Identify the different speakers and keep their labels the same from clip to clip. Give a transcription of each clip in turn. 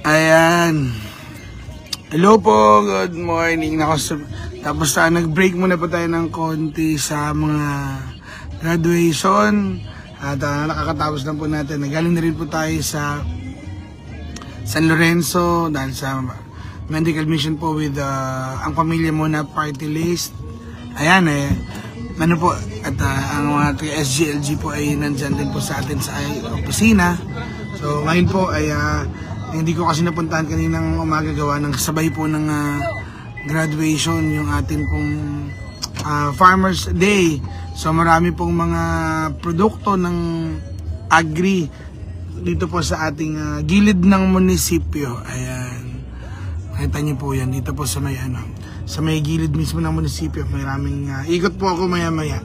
Speaker 1: Ayan. Hello po, good morning. Tapos nag-break muna po tayo ng konti sa mga graduation. At nakakatapos na po natin. Nagaling na rin po tayo sa San Lorenzo dahil sa medical mission po with ang pamilya muna party list. Ayan ano po, at ang mga SGLG po ay nandyan din po sa atin sa opisina. So ngayon po ay hindi ko kasi napuntahan kaninang umaga gawa ng sabay po ng graduation yung atin pong Farmers Day. So marami pong mga produkto ng agri dito po sa ating gilid ng munisipyo. Ayan. Nakita niyo po yan dito po sa may sa may gilid mismo ng munisipyo. Maraming ikot po ako maya-maya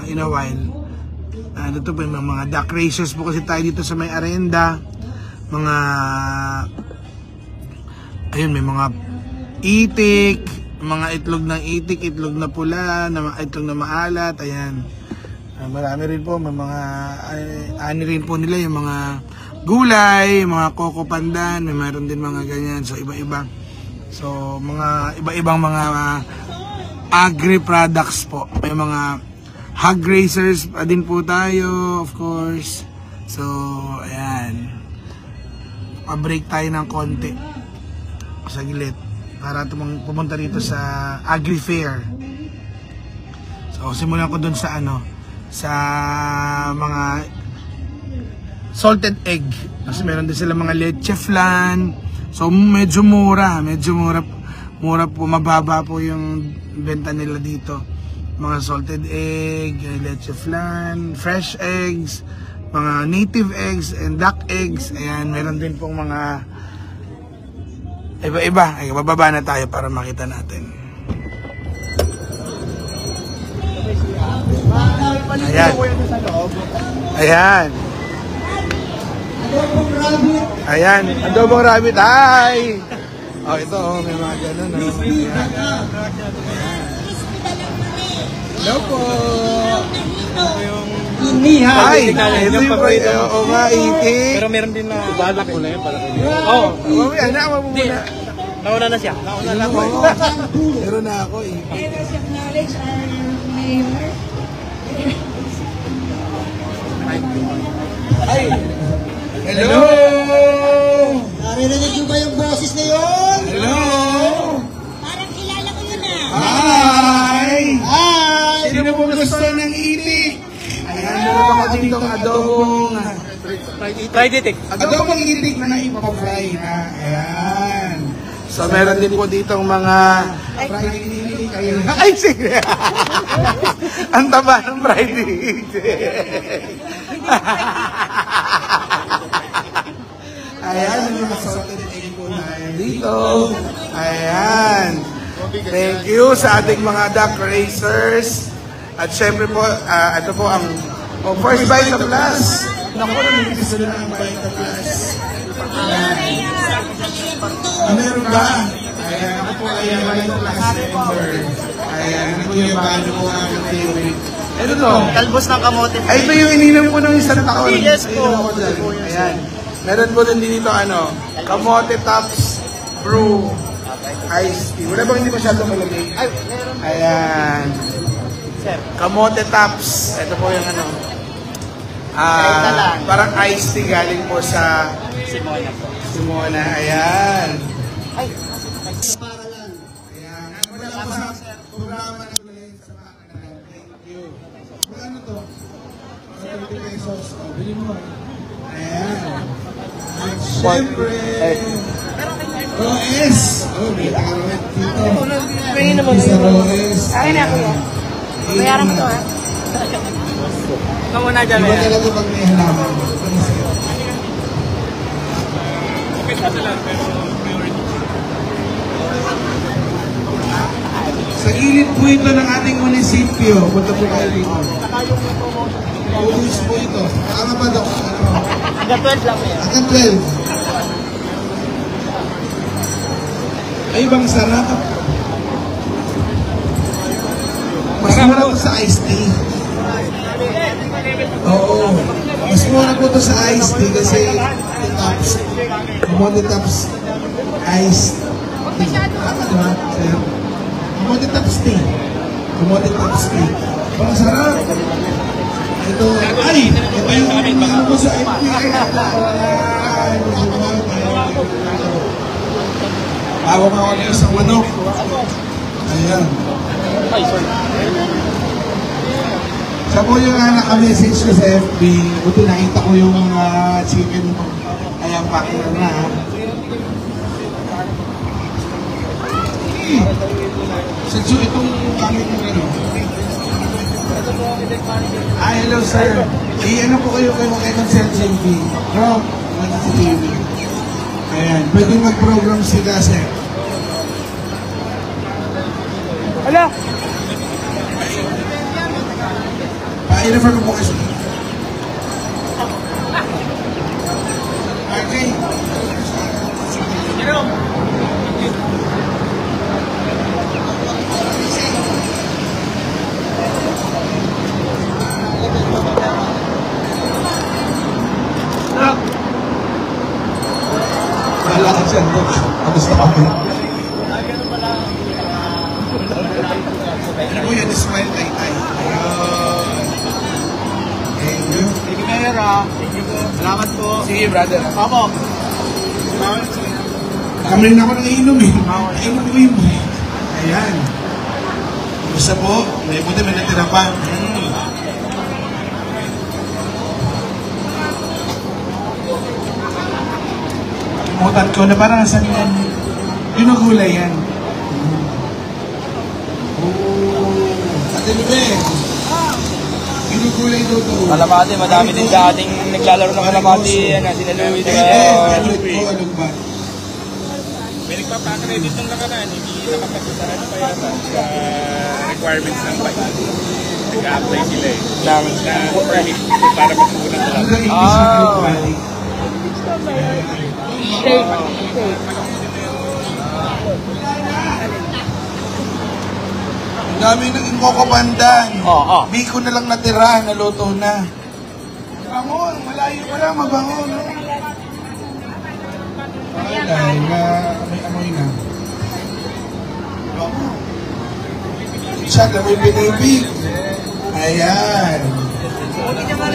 Speaker 1: in a while. Dito po yung mga duck races po kasi tayo dito sa may arenda. Mga ayun, may mga itik, mga itlog ng itik, itlog na pula, itlog na maalat. Ayan. Marami rin po, may mga ani rin po nila yung mga gulay, mga coco pandan, may meron din mga ganyan. So iba-iba. So mga iba-ibang mga agri products po. May mga hog racers din po tayo, of course. So ayan. Pa-break tayo ng konti sa gilid para pumunta dito sa Agri Fair. So simulan ko dun sa sa mga salted egg kasi meron din sila mga leche flan. So medyo mura po, mababa po yung benta nila dito. Mga salted egg, leche flan, fresh eggs, mga native eggs and duck eggs. Ayan, meron din pong mga iba-iba. Ay, bababa na tayo para makita natin. Ayan. Ayan. Ayan, adobong rabbit. Hi! Oh, ito, may mga ganun. Hello po! Ay, ito yung itik.
Speaker 2: Pero meron din na balak ko na yun para kayo.
Speaker 1: Oo, mamaya na, mamuna.
Speaker 2: Nauna na siya. Nauna na ako.
Speaker 1: Meron na ako itik.
Speaker 3: Letters of knowledge Mayor.
Speaker 1: Ay! Hello!
Speaker 3: Naririnig niyo ba yung boses na yun?
Speaker 1: Hello!
Speaker 3: Parang kilala ko yun
Speaker 1: Hi!
Speaker 3: Hi!
Speaker 1: Sino po gusto ng itik? Ayan, meron ako dito ng adobong
Speaker 2: Fried itik.
Speaker 1: adobong itik na ipapafry na. Ayan. So meron din po dito mga fried itik. Ay, sige! Ang taba ng fried itik. Ayan, may mga salted egg po tayo dito. Ayan. Thank you sa ating mga duck racers. At syempre po, ito po ang first bite of plus. Naku, namigis na ang bite of plus. Meron ba? Ayan, ako po ay bite of plus member. Ayan, ano po yung bago po ang favorite. Ito to.
Speaker 2: Talbos ng kamote.
Speaker 1: Ay, ito yung ininom ko ng isang taon.
Speaker 2: Yes po.
Speaker 1: Ayan. Meron po din dito kamote tops brew iced tea. Wala bang hindi masyadong malamig? Ayan. Kamote tops. Ito po yung parang iced tea galing po sa Simona. Ayan. Ayan. Wala po sa programa na gulayin sa pakanan. Thank you. Ano to? 30 pesos. Bili mo. Ayan. At syempre, Roes. Oh, may takarot dito. Isa Roes.
Speaker 3: Akin na kuya. Bayaran ko to ha.
Speaker 2: Kamu na dyan.
Speaker 1: Iba talaga pag may halaman.
Speaker 2: Okay sa lang, pero
Speaker 1: Sa gilid po ito ng ating munisipyo. Punta po kayo dito. Ubus po ito. Tama ba, Dok?
Speaker 2: hanggang 12 lang yan.
Speaker 1: Hanggang 12. Ay, bang sarap. Mas mura ko sa iced tea. Oo. Mas mura po ito sa iced tea kasi yung tops, Kamote Tops iced tea. Tama diba, sir? Kamote Tops tea. Kamote Tops tea. Ang sarap. Ito, ito yung ano ko sa FPI. Bago nga ako ng isang manok. Ayan. Siya po yung naka-message ko sa FB. Buti nakita ko yung chicken mo. Ayan, pakita na. Sinso itong gamit mo ano? Hello sir. Ano po kayo kay Consent JV? Bro, si JV. Ayan, pwede mag-program sila sir.
Speaker 2: Hala!
Speaker 1: I-refer ko po kayo. Okay. Wala ka siya. Tapos na kami. Ano po yan? Smile tay-tay. Ayun. Thank you.
Speaker 2: Thank you, Mayor, Thank you po. Salamat po.
Speaker 1: Sige, brother.
Speaker 2: Opo.
Speaker 1: Kami rin ako nang-iinom eh. Nainom ko yun. Ayan. Gusto po, may buti may natira pa. Kalimutan ko na parang saan yan. Ginugulay yan. Ate Lubeng. Ginugulay daw to.
Speaker 2: Kalamati, madami din dating naglalaro ng kalamati. Sina Louie, di ba?
Speaker 1: Ano ba?
Speaker 4: May nagpapakredit ng nakaraan, hindi nakapagsasaran pa yata sa requirements ng bike. Nag-a-apply sila eh. Na permit para magsugunan na lang.
Speaker 1: Ang dami ng inkokopandan.
Speaker 2: Oo.
Speaker 1: Biko na lang natira, naluto na. Bangon, malayo pa lang, mabangon. Ay, dahil may amoy na. Bangon. Siya, may pinipig. Ayan.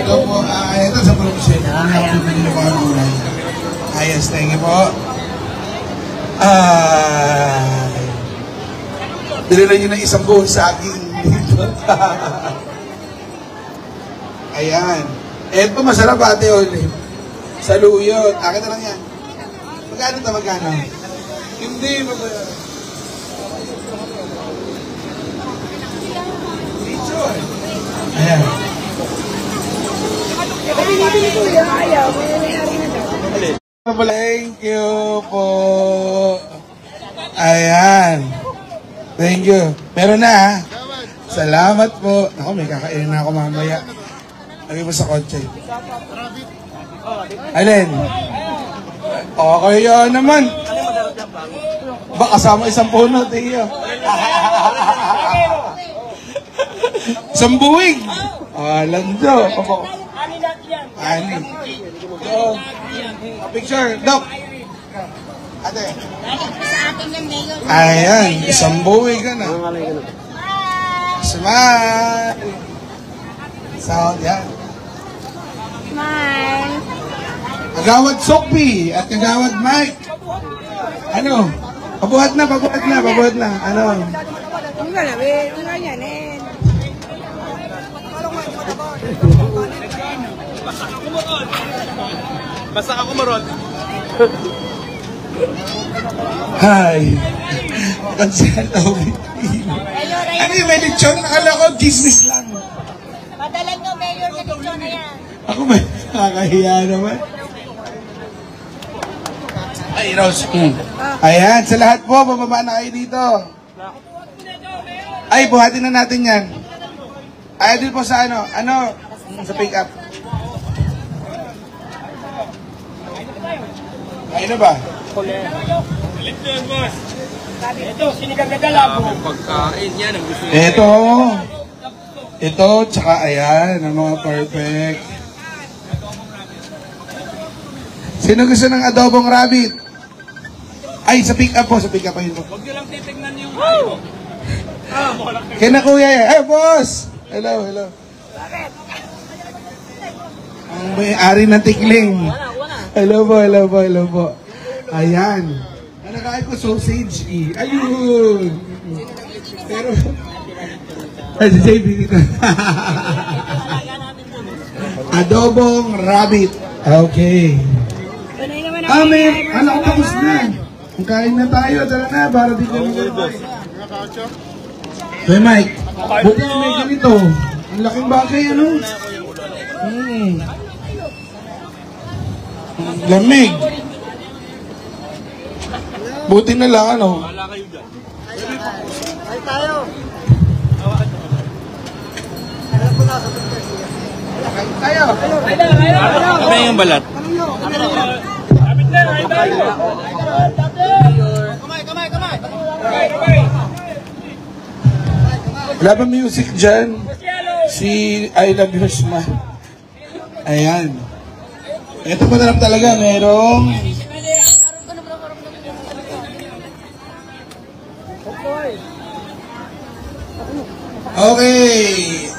Speaker 1: Ito po, ito sa production. Ayan. Ayos, thank you po. Dililan nyo ng isang buong saging dito. Ayan. Eto, masarap ate Olive. Saluyot. Akin na lang yan. Magkano ito, magkano? Hindi, mabayaran. Ayan. Thank you po. Ayan. Thank you. Meron na ha. Salamat po. Ako, may kakainin na ako mamaya. Lagay mo sa kotse. Alin? Okay yun naman. Ba, kasama isang puno, Tiyo. Isang buwig. Lando. Ani. So, picture. Doc. Ate. Ayan. Isang buwig ka na. Smile. Sound, yan.
Speaker 5: Smile.
Speaker 1: Kagawad Sophie at Kagawad Mike. Ano? Pabuhat na, pabuhat na, pabuhat na. Ano?
Speaker 4: Basta ako marot.
Speaker 1: Hi. Consent of it. Ano yung may lechon? Nakala ko, business lang.
Speaker 5: Padala nyo, Mayor, na dito na yan.
Speaker 1: Ako may nakakahiya naman. Ay, Rose. Ayan, sa lahat po, bababa na kayo dito. Ay, buhatin na natin yan. Ay, dito po sa ano, sa pick up. Ay, ano ba?
Speaker 2: Ito, sinigang na galabo.
Speaker 4: Pagkain yan, ang gusto niya.
Speaker 1: Ito, tsaka ayan, ang mga perfect. Sino gusto ng adobong rabbit? Ay, sa pick up po. Sa pick up ayun po.
Speaker 4: Huwag nyo lang titignan yung kayo.
Speaker 1: Kina kuya yan. Eh, boss! Hello, hello. Ang may-ari ng tikling. Hello po, hello po, hello po. Ayan. Ang nakain ko sausage eh. Ayun. Pero, ay, si JB dito. Adobong rabbit. Okay. Amen. Alam ko tapos na. Kung kain na tayo, tara na, para di kami gano'n. Hey Mike, buti na may ganito. Ang laking bagay, ano? Lamig. Buti na lang, ano?
Speaker 3: Ay tayo.
Speaker 2: Ano yung balat?
Speaker 1: Wala ba music dyan? Si I Love Your Smile. Ayan. Ito pa na talaga, merong... Okay.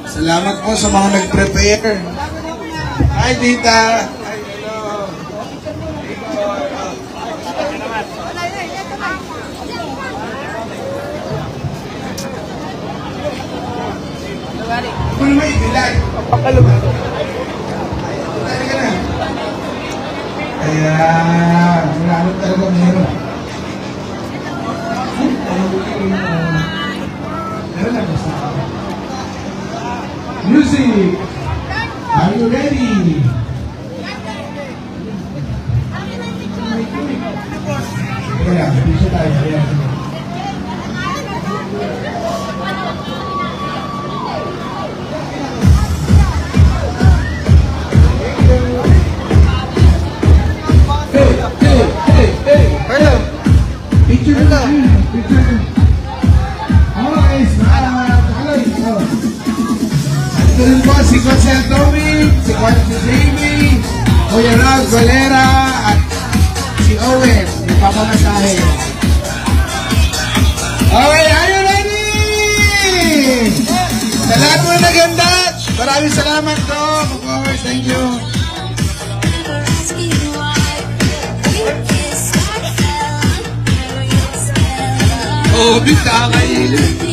Speaker 1: Salamat po sa mga nag-prepare. Hi, Tita. Hi, hello. Kung may bilag. Tari ka na. Ayan. Maraming talaga meron. Meron na basta. Music. Are you ready? Ayan. Bisa tayo. Ayan. Picture na. Picture na. Okay, salamat. Hello. Ito rin po si Consel Tommy, si Consel Jamie, Kuya Ralph Valera, at si Owen, yung papamasahe. Okay, are you ready? Sa lahat mo na ganda, maraming salamat to. Of course, thank you. Oh, bisa kayo.